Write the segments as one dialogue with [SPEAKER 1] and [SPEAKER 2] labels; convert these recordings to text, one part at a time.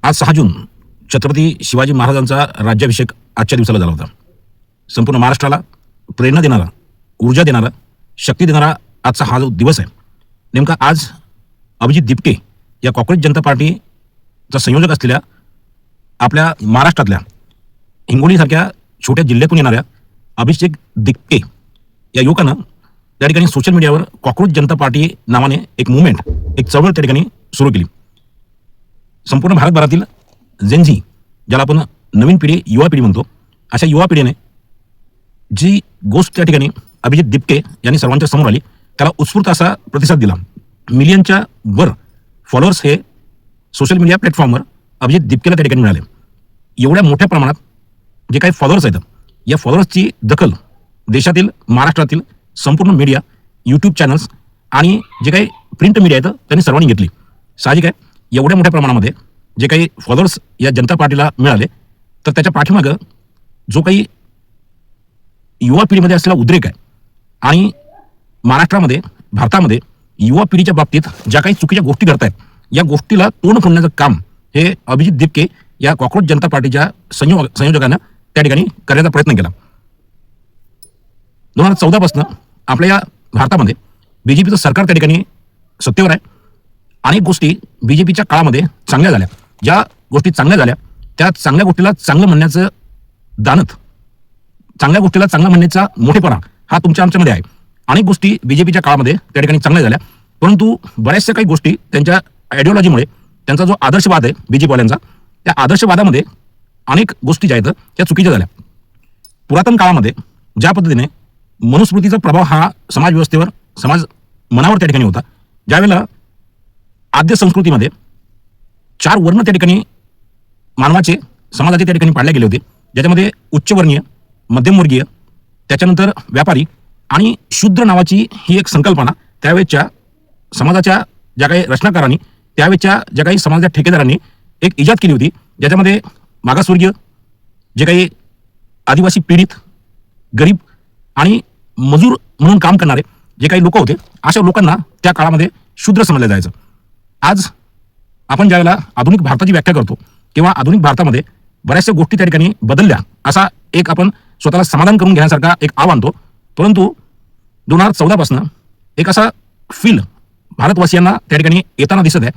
[SPEAKER 1] आज 6 जून छत्रपती शिवाजी महाराजांचा राज्याभिषेक आजच्या दिवसाला झाला होता. संपूर्ण महाराष्ट्राला प्रेरणा देणारा, ऊर्जा देणारा, शक्ती देणारा आजचा हा जो दिवस आहे, नेमका आज अभिजित दिपके या कॉंग्रेस जनता पार्टीचा संयोजक असलेल्या आपल्या महाराष्ट्रातल्या हिंगोलीसारख्या छोट्या जिल्ह्यातून येणाऱ्या अभिषेक दिपके या युवकानं त्या ठिकाणी सोशल मीडियावर कॉंग्रेस जनता पार्टी नावाने एक मुवमेंट, एक चळवळ त्या ठिकाणी सुरू केली. संपूर्ण भारतभरातील जेनझी, ज्याला आपण नवीन पिढी, युवा पिढी म्हणतो, अशा युवा पिढीने जी गोष्ट त्या ठिकाणी अभिजित दिपके यांनी सर्वांच्या समोर आली, त्याला उत्स्फूर्त असा प्रतिसाद दिला. मिलियनच्या वर फॉलोअर्स हे सोशल मीडिया प्लॅटफॉर्मवर अभिजित दिपकेला त्या ठिकाणी मिळाले. एवढ्या मोठ्या प्रमाणात जे काही फॉलोअर्स आहेत, या फॉलोअर्सची दखल देशातील, महाराष्ट्रातील संपूर्ण मीडिया, यूट्यूब चॅनल्स आणि जे काही प्रिंट मीडिया आहेत त्यांनी सर्वांनी घेतली. साहजिक आहे, एवढ्या मोठ्या प्रमाणामध्ये जे काही फॉलोअर्स या जनता पार्टीला मिळाले, तर त्याच्या पाठीमागं जो काही युवा पिढीमध्ये असलेला उद्रेक आहे आणि महाराष्ट्रामध्ये, भारतामध्ये युवा पिढीच्या बाबतीत ज्या काही चुकीच्या गोष्टी घडत आहेत, या गोष्टीला तोंड फोडण्याचं काम हे अभिजित दिपके या कॉंग्रेस जनता पार्टीच्या संयोजकांना त्या ठिकाणी करण्याचा प्रयत्न केला. 2014 पासून आपल्या या भारतामध्ये बीजेपीचं सरकार त्या ठिकाणी सत्तेवर आहे. अनेक गोष्टी बीजेपीच्या काळामध्ये चांगल्या झाल्या. ज्या गोष्टी चांगल्या झाल्या, त्या चांगल्या गोष्टीला चांगलं म्हणण्याचं दानत, चांगल्या गोष्टीला चांगलं म्हणण्याचा मोठेपणा हा तुमच्या आमच्यामध्ये आहे. अनेक गोष्टी बीजेपीच्या काळामध्ये त्या ठिकाणी चांगल्या झाल्या, परंतु बऱ्याचशा काही गोष्टी त्यांच्या आयडिओलॉजीमुळे, त्यांचा जो आदर्शवाद आहे बीजेपीवाल्यांचा, त्या आदर्शवादामध्ये अनेक गोष्टी ज्या आहेत त्या चुकीच्या झाल्या. पुरातन काळामध्ये ज्या पद्धतीने मनुस्मृतीचा प्रभाव हा समाज व्यवस्थेवर, समाज मनावर त्या ठिकाणी होता, ज्यावेळेला आद्य संस्कृतीमध्ये 4 वर्ण त्या ठिकाणी मानवाचे, समाजाचे त्या ठिकाणी पाडले गेले होते, ज्याच्यामध्ये उच्चवर्णीय, मध्यमवर्गीय, त्याच्यानंतर व्यापारी आणि शूद्र नावाची ही एक संकल्पना त्यावेळेच्या समाजाच्या ज्या काही रचनाकारांनी, त्यावेळेच्या ज्या काही समाजाच्या ठेकेदारांनी एक इजाद केली होती, ज्याच्यामध्ये मागासवर्गीय, जे काही आदिवासी पीडित, गरीब आणि मजूर म्हणून काम करणारे जे काही लोक होते, अशा लोकांना त्या काळामध्ये शूद्र समजलं जायचं. आज आपण ज्यावेळेला आधुनिक भारताची व्याख्या करतो, किंवा आधुनिक भारतामध्ये बऱ्याचशा गोष्टी त्या ठिकाणी बदलल्या, असा एक आपण स्वतःला समाधान करून घेण्यासारखा एक आव आणतो. परंतु 2014 पासून एक असा फील भारतवासियांना त्या ठिकाणी येताना दिसत आहे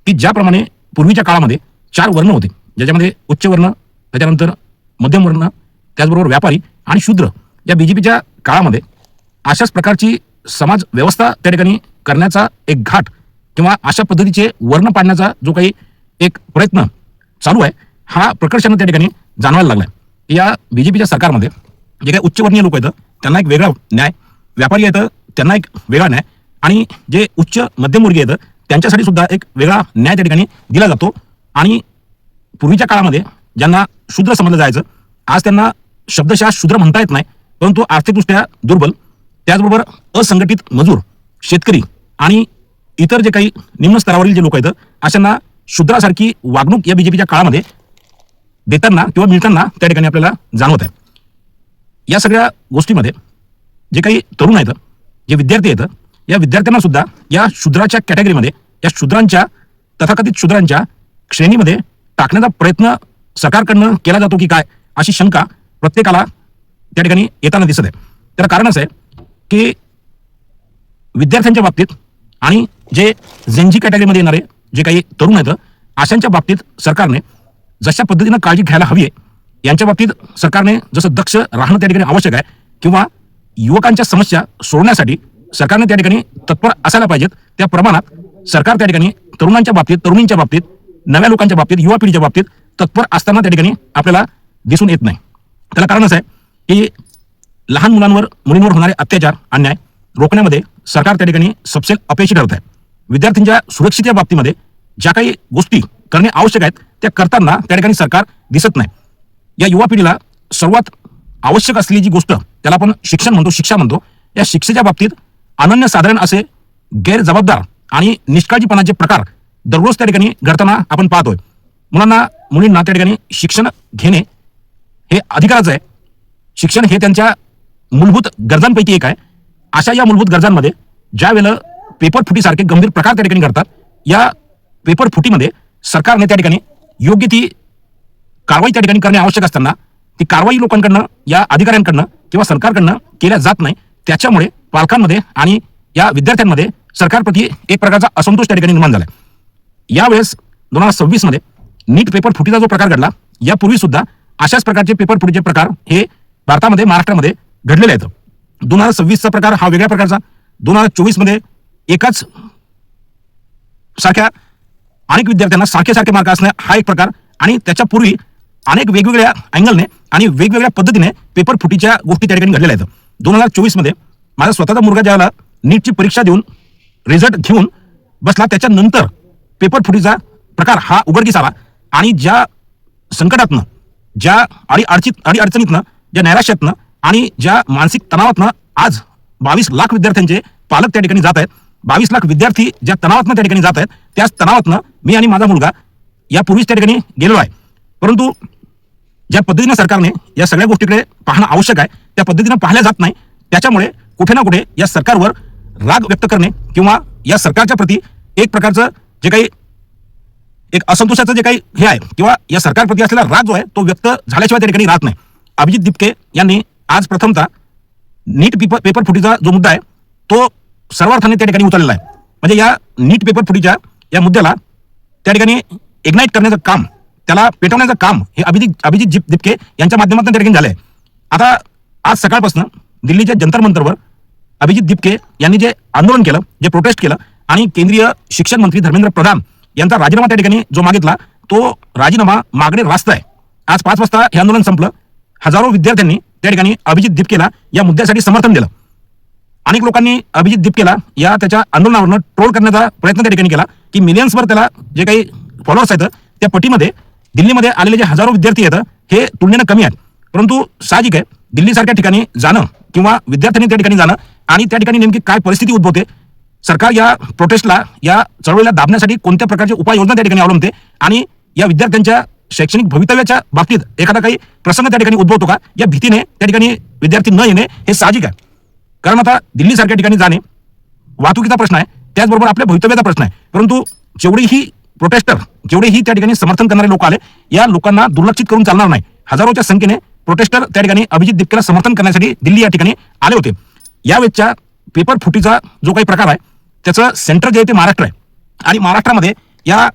[SPEAKER 1] की ज्याप्रमाणे पूर्वीच्या काळामध्ये 4 वर्ण होते, ज्याच्यामध्ये उच्चवर्ण, त्याच्यानंतर मध्यम वर्ण, त्याचबरोबर व्यापारी आणि शूद्र, या बीजेपीच्या काळामध्ये अशाच प्रकारची समाज व्यवस्था त्या ठिकाणी करण्याचा एक घाट, किंवा अशा पद्धतीचे वर्ण पाडण्याचा जो काही एक प्रयत्न चालू आहे, हा प्रकर्षानं त्या ठिकाणी जाणवायला लागलाय. या बीजेपीच्या सरकारमध्ये जे काही उच्चवर्णीय लोक आहेत त्यांना एक वेगळा न्याय, व्यापारी आहेत त्यांना एक वेगळा न्याय, आणि जे उच्च मध्यमवर्गीय आहेत त्यांच्यासाठी सुद्धा एक वेगळा न्याय त्या ठिकाणी दिला जातो. आणि पूर्वीच्या काळामध्ये ज्यांना शूद्र समजलं जायचं, आज त्यांना शब्दशः शूद्र म्हणता येत नाही, परंतु आर्थिकदृष्ट्या दुर्बल, त्याचबरोबर असंघटित मजूर, शेतकरी आणि इतर जे काही निम्न स्तरावरील जे लोक आहेत, अशांना शूद्रासारखी वागणूक या बीजेपीच्या काळामध्ये देताना किंवा मिळताना त्या ठिकाणी आपल्याला जाणवत आहे. या सगळ्या गोष्टीमध्ये जे काही तरुण आहेत, जे विद्यार्थी आहेत, या विद्यार्थ्यांना सुद्धा या शूद्राच्या कॅटेगरीमध्ये, या शूद्रांच्या, तथाकथित शूद्रांच्या श्रेणीमध्ये टाकण्याचा प्रयत्न सरकारकडनं केला जातो की काय, अशी शंका प्रत्येकाला त्या ठिकाणी येताना दिसत आहे. त्याला कारण असं आहे की विद्यार्थ्यांच्या बाबतीत आणि जे जेनजी कॅटेगरीमध्ये येणारे जे काही तरुण आहेत, अशांच्या बाबतीत सरकारने जशा पद्धतीनं काळजी घ्यायला हवी आहे, यांच्या बाबतीत सरकारने जसं दक्ष राहणं त्या ठिकाणी आवश्यक आहे, किंवा युवकांच्या समस्या सोडवण्यासाठी सरकारने त्या ठिकाणी तत्पर असायला पाहिजेत, त्या प्रमाणात सरकार त्या ठिकाणी तरुणांच्या बाबतीत, तरुणींच्या बाबतीत, नव्या लोकांच्या बाबतीत, युवा पिढीच्या बाबतीत तत्पर असताना त्या ठिकाणी आपल्याला दिसून येत नाही. त्याला कारण असं आहे की लहान मुलांवर, मुलींवर होणारे अत्याचार, अन्याय रोखण्यामध्ये सरकार त्या ठिकाणी सपशेल अपयशी ठरत आहे. विद्यार्थ्यांच्या सुरक्षेच्या बाबतीमध्ये ज्या काही गोष्टी करणे आवश्यक आहेत, त्या करताना त्या ठिकाणी सरकार दिसत नाही. या युवा पिढीला सर्वात आवश्यक असलेली जी गोष्ट, त्याला आपण शिक्षण म्हणतो, शिक्षा म्हणतो, या शिक्षेच्या बाबतीत अनन्यसाधारण असे गैरजबाबदार आणि निष्काळजीपणाचे प्रकार दररोज त्या ठिकाणी घडताना आपण पाहतोय. मुलांना, मुलींना त्या ठिकाणी शिक्षण घेणे हे अधिकारच आहे. शिक्षण हे त्यांच्या मूलभूत गरजांपैकी एक आहे. अशा या मूलभूत गरजांमध्ये ज्या वेळेला पेपर फुटीसारखे गंभीर प्रकार त्या ठिकाणी घडतात, या पेपर फुटीमध्ये सरकारने त्या ठिकाणी योग्य ती कारवाई त्या ठिकाणी करणे आवश्यक असताना ती कारवाई लोकांकडनं, या अधिकाऱ्यांकडनं किंवा सरकारकडनं केल्या जात नाही. त्याच्यामुळे पालकांमध्ये आणि या विद्यार्थ्यांमध्ये सरकारप्रती एक प्रकारचा असंतोष त्या ठिकाणी निर्माण झाला. यावेळेस 2026 मध्ये नीट पेपर फुटीचा जो प्रकार घडला, यापूर्वी सुद्धा अशाच प्रकारचे पेपर फुटीचे प्रकार हे भारतामध्ये, महाराष्ट्रामध्ये घडलेले आहेत. 2026चा प्रकार हा वेगळ्या प्रकारचा, 2024 मध्ये एकाच सारख्या अनेक विद्यार्थ्यांना सारखे मार्क असणे हा एक प्रकार, आणि त्याच्यापूर्वी अनेक वेगवेगळ्या अँगलने आणि वेगवेगळ्या पद्धतीने पेपर फुटीच्या गोष्टी त्या ठिकाणी घडलेल्या आहेत. 2024 मध्ये माझा स्वतःचा मुलगा ज्यावेळेला नीटची परीक्षा देऊन रिझल्ट घेऊन बसला, त्याच्यानंतर पेपर फुटीचा प्रकार हा उघडकीस आला, आणि ज्या संकटातनं, ज्या अडचणीतनं, ज्या नैराश्यातनं आणि ज्या मानसिक तणावातनं आज 22 लाख विद्यार्थ्यांचे पालक त्या ठिकाणी जात आहेत, 22 लाख विद्यार्थी ज्या तणावातनं त्या ठिकाणी जात आहेत, त्याच तणावातनं मी आणि माझा मुलगा यापूर्वीच त्या ठिकाणी गेलेलो आहे. परंतु ज्या पद्धतीने सरकारने या सगळ्या गोष्टीकडे पाहणं आवश्यक आहे, त्या पद्धतीनं पाहिल्या जात नाही. त्याच्यामुळे कुठे ना कुठे या सरकारवर राग व्यक्त करणे किंवा या सरकारच्या प्रती एक प्रकारचं जे काही एक असंतोषाचं जे काही हे आहे किंवा या सरकारप्रती असलेला राग जो आहे तो व्यक्त झाल्याशिवाय त्या ठिकाणी राहत नाही. अभिजित दिपके यांनी आज प्रथमतः नीट पेपर फुटीचा जो मुद्दा आहे तो सर्वार्थाने त्या ठिकाणी उचललेला आहे. म्हणजे या नीट पेपर फुटीच्या या मुद्द्याला त्या ठिकाणी इग्नाइट करण्याचं काम, त्याला पेटवण्याचं काम हे अभिजित दिपके यांच्या माध्यमातून त्या ठिकाणी झालंय. आता आज सकाळपासून दिल्लीच्या जंतर मंतरवर अभिजित दिपके यांनी जे आंदोलन केलं, जे प्रोटेस्ट केलं, आणि केंद्रीय शिक्षण मंत्री धर्मेंद्र प्रधान यांचा राजीनामा त्या ठिकाणी जो मागितला, तो राजीनामा मागणे रास्त आहे. आज 5 वाजता हे आंदोलन संपलं. हजारो विद्यार्थ्यांनी त्या ठिकाणी अभिजित दिपकेला या मुद्द्यासाठी समर्थन दिलं. अनेक लोकांनी अभिजित दिपकेला या त्याच्या आंदोलनावरनं ट्रोल करण्याचा प्रयत्न त्या ठिकाणी केला की मिलियन्सवर त्याला जे काही फॉलोअर्स आहेत त्या पटीमध्ये दिल्लीमध्ये आलेले जे हजारो विद्यार्थी आहेत हे तुलनेनं कमी आहेत. परंतु साहजिक आहे, दिल्लीसारख्या ठिकाणी जाणं किंवा विद्यार्थ्यांनी त्या ठिकाणी जाणं आणि त्या ठिकाणी नेमकी काय परिस्थिती उद्भवते, सरकार या प्रोटेस्टला, या चळवळीला दाबण्यासाठी कोणत्या प्रकारचे उपाययोजना त्या ठिकाणी अवलंबते, आणि या विद्यार्थ्यांच्या शैक्षणिक भवितव्याच्या बाबतीत एखादा काही प्रसंग त्या ठिकाणी उद्भवतो का, या भीतीने त्या ठिकाणी विद्यार्थी न येणे हे साहजिक आहे. कारण आता दिल्लीसारख्या ठिकाणी जाणे वाहतुकीचा प्रश्न आहे, त्याचबरोबर आपल्या भवितव्याचा प्रश्न आहे. परंतु जेवढेही प्रोटेस्टर, जेवढेही त्या ठिकाणी समर्थन करणारे लोक आले, या लोकांना दुर्लक्षित करून चालणार नाही. हजारोच्या संख्येने प्रोटेस्टर त्या ठिकाणी अभिजित दिपकेला समर्थन करण्यासाठी दिल्ली या ठिकाणी आले होते. यावेळेच्या पेपर फुटीचा जो काही प्रकार आहे त्याचं सेंटर जे आहे ते महाराष्ट्र आहे, आणि महाराष्ट्रामध्ये या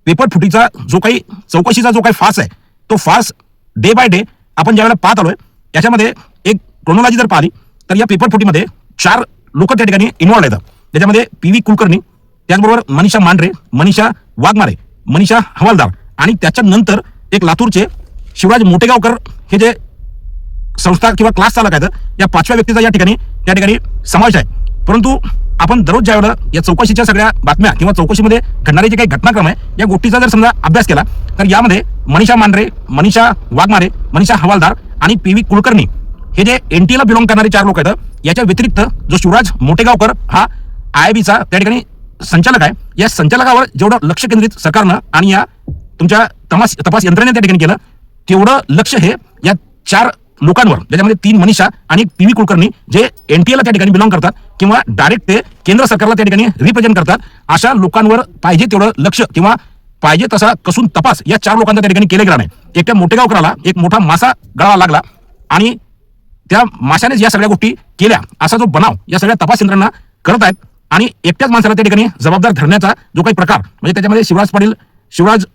[SPEAKER 1] पेपर फुटीचा जो काही चौकशीचा जो काही फास आहे तो फास डे बाय डे आपण ज्यावेळेला पाहत आलोय, याच्यामध्ये एक क्रोनॉलॉजी जर पाहिली तर या पेपर फुटीमध्ये 4 लोक त्या ठिकाणी इन्व्हॉल्व आहेत. त्याच्यामध्ये PV कुलकर्णी, त्याचबरोबर मनीषा मांढरे, मनीषा वाघमारे, मनीषा हवालदार, आणि त्याच्यानंतर एक लातूरचे शिवराज मोटेगावकर हे जे संस्था किंवा क्लास चालक आहेत, या 5व्या व्यक्तीचा या ठिकाणी समावेश आहे. परंतु आपण दररोज ज्यावेळेला या चौकशीच्या सगळ्या बातम्या किंवा चौकशीमध्ये घडणारे जे काही घटनाक्रम आहे या गोष्टीचा जर समजा अभ्यास केला तर यामध्ये मनीषा मांढरे, मनीषा वाघमारे, मनीषा हवालदार आणि PV कुलकर्णी हे जे NTA बिलॉंग करणारे 4 लोक आहेत, याच्या व्यतिरिक्त जो शिवराज मोटेगावकर हा IIBचा त्या ठिकाणी संचालक आहे, या संचालकावर जेवढं लक्ष केंद्रित सरकारनं आणि या तुमच्या तपास यंत्रणेने त्या ठिकाणी केलं, तेवढं लक्ष हे या 4 लोकांवर, ज्याच्यामध्ये 3 मनीषा आणि PV कुलकर्णी जे NTA त्या ठिकाणी बिलॉंग करतात किंवा डायरेक्ट ते केंद्र सरकारला त्या ठिकाणी रिप्रेझेंट करतात, अशा लोकांवर पाहिजे तेवढं लक्ष किंवा पाहिजे तसा कसून तपास या 4 लोकांचा त्या ठिकाणी केला गेला नाही. एकट्या मोटेगावकराला एक मोठा मासा गळावा लागला, आणि त्या माशानेच या सगळ्या गोष्टी केल्या असा जो बनाव या सगळ्या तपास यंत्रणा करत आहेत, आणि एकट्याच माणसाला त्या ठिकाणी जबाबदार धरण्याचा जो काही प्रकार, म्हणजे त्याच्यामध्ये शिवराज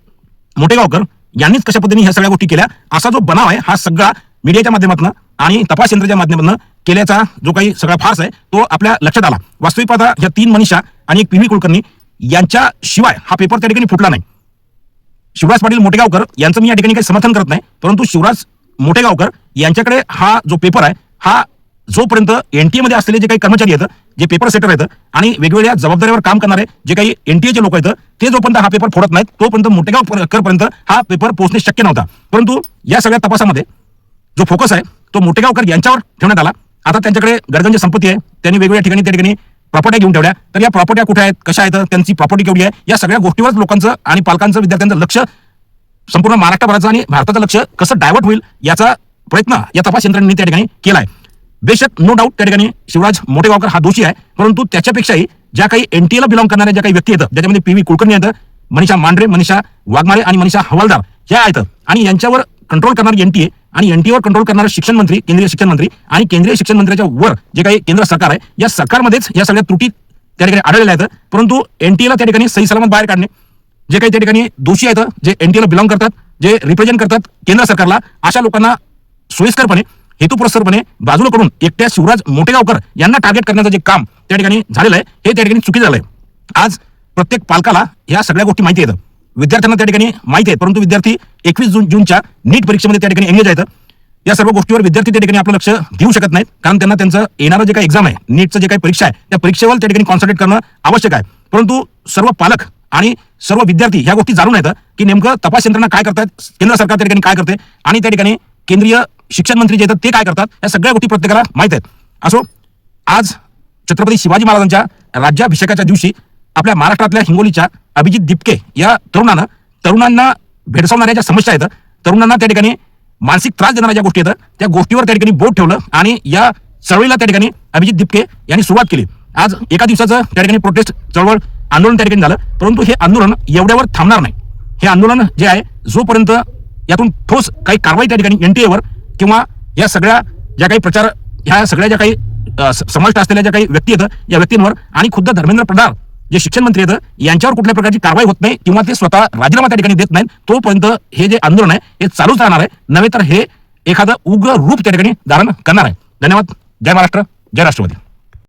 [SPEAKER 1] मोटेगावकर यांनीच कशा पद्धतीने ह्या सगळ्या गोष्टी केल्या असा जो बनाव आहे, हा सगळा मीडियाच्या माध्यमातून आणि तपास यंत्रणेच्या माध्यमातून केल्याचा जो काही सगळा फार्स आहे तो आपल्या लक्षात आला. वास्तविक पाहता ह्या 3 मनीषा आणि एक PV कुलकर्णी यांच्याशिवाय हा पेपर त्या ठिकाणी फुटला नाही. शिवराज पाटील मोटेगावकर यांचं मी या ठिकाणी काही समर्थन करत नाही, परंतु शिवराज मोटेगावकर यांच्याकडे हा जो पेपर आहे हा जोपर्यंत NTA मध्ये असलेले जे काही कर्मचारी आहेत, जे पेपर सेटर आहेत आणि वेगवेगळ्या जबाबदारीवर काम करणारे जे काही NTA लोक आहेत, ते जोपर्यंत हा पेपर फोडत नाहीत तोपर्यंत मोटेगावकरपर्यंत हा पेपर पोहोचणे शक्य नव्हता. परंतु या सगळ्या तपासामध्ये जो फोकस आहे तो मोटेगावकर यांच्यावर ठेवण्यात आला. आता त्यांच्याकडे गरगंज संपत्ती आहे, त्यांनी वेगवेगळ्या ठिकाणी त्या ठिकाणी प्रॉपर्टी घेऊन ठेवल्या, तर या प्रॉपर्ट्या कुठे आहेत, कशा आहेत, त्यांची प्रॉपर्टी केवढी आहे, या सगळ्या गोष्टीवर लोकांचं आणि पालकांचं, विद्यार्थ्यांचं लक्ष, संपूर्ण महाराष्ट्रभराचं आणि भारताचं लक्ष कसं डायव्हर्ट होईल याचा प्रयत्न या तपास यंत्रणेने त्या ठिकाणी केला आहे. बेशक नो डाऊट त्या ठिकाणी शिवराज मोटेगावकर हा दोषी आहे, परंतु त्याच्यापेक्षाही ज्या काही NTA बिलॉंग करणाऱ्या ज्या काही व्यक्ती आहेत, ज्याच्यामध्ये PV कुलकर्णी आहेत, मनीषा मांढरे, मनीषा वाघमारे आणि मनीषा हवालदार या आहेत आणि यांच्यावर कंट्रोल करणारी एनटीए आणि एनटीएवर कंट्रोल करणारे शिक्षण मंत्री, केंद्रीय शिक्षण मंत्री आणि केंद्रीय शिक्षण मंत्र्याच्या वर जे काही केंद्र सरकार आहे या सरकारमध्येच या सगळ्या त्रुटी त्या ठिकाणी आढळलेल्या आहेत. परंतु एनटीएला त्या ठिकाणी सही सलामत बाहेर काढणे, जे काही त्या ठिकाणी दोषी आहेत, जे एनटीएला बिलॉंग करतात, जे रिप्रेझेंट करतात केंद्र सरकारला, अशा लोकांना सोयीस्करपणे हेतुपुरस्सरपणे बाजूला करून एकट्या शिवराज मोठेगावकर यांना टार्गेट करण्याचं जे काम त्या ठिकाणी झालेलं आहे हे त्या ठिकाणी चुकीचं झालंय. आज प्रत्येक पालकाला या सगळ्या गोष्टी माहिती आहेत, विद्यार्थ्यांना त्या ठिकाणी माहिती आहेत, परंतु विद्यार्थी 21 जूनच्या नीट परीक्षेमध्ये त्या ठिकाणी एंगेज आहेत. या सर्व गोष्टीवर विद्यार्थी त्या ठिकाणी आपलं लक्ष देऊ शकत नाहीत, कारण त्यांना त्यांचं येणारं जे काही एक्झाम आहे, नीटचं जे काही परीक्षा आहे त्या परीक्षेवर त्या ठिकाणी कॉन्सन्ट्रेट करणं आवश्यक आहे. परंतु सर्व पालक आणि सर्व विद्यार्थी ह्या गोष्टी जाणून आहेत की नेमकं तपास यंत्रणा काय करतात, केंद्र सरकार त्या ठिकाणी काय करते आणि त्या ठिकाणी केंद्रीय शिक्षण मंत्री जे आहेत ते काय करतात, या सगळ्या गोष्टी प्रत्येकाला माहित आहेत. असो, आज छत्रपती शिवाजी महाराजांच्या राज्याभिषेकाच्या दिवशी आपल्या महाराष्ट्रातल्या हिंगोलीच्या अभिजित दिपके या तरुणांना भेडसावणाऱ्या ज्या समस्या आहेत, तरुणांना त्या ठिकाणी मानसिक त्रास देणाऱ्या ज्या गोष्टी आहेत त्या गोष्टीवर त्या ठिकाणी बोट ठेवलं आणि या चळवळीला त्या ठिकाणी अभिजित दिपके यांनी सुरुवात केली. आज एका दिवसाचं त्या ठिकाणी प्रोटेस्ट चळवळ आंदोलन त्या ठिकाणी झालं, परंतु हे आंदोलन एवढ्यावर थांबणार नाही. हे आंदोलन जे आहे, जोपर्यंत यातून ठोस काही कारवाई त्या ठिकाणी एनटीएवर किंवा या सगळ्या ज्या काही प्रचार, ह्या सगळ्या ज्या काही समाविष्ट असलेल्या ज्या काही व्यक्ती आहेत या व्यक्तींवर आणि खुद्द धर्मेंद्र प्रधान जे शिक्षण मंत्री आहेत यांच्यावर कुठल्या प्रकारची कारवाई होत नाही किंवा ते स्वतः राजीनामा त्या ठिकाणी देत नाहीत, तोपर्यंत हे जे आंदोलन आहे हे चालूच राहणार आहे, नव्हे तर हे एखादं उग्र रूप त्या ठिकाणी धारण करणार आहे. धन्यवाद. जय महाराष्ट्र, जय राष्ट्रवादी.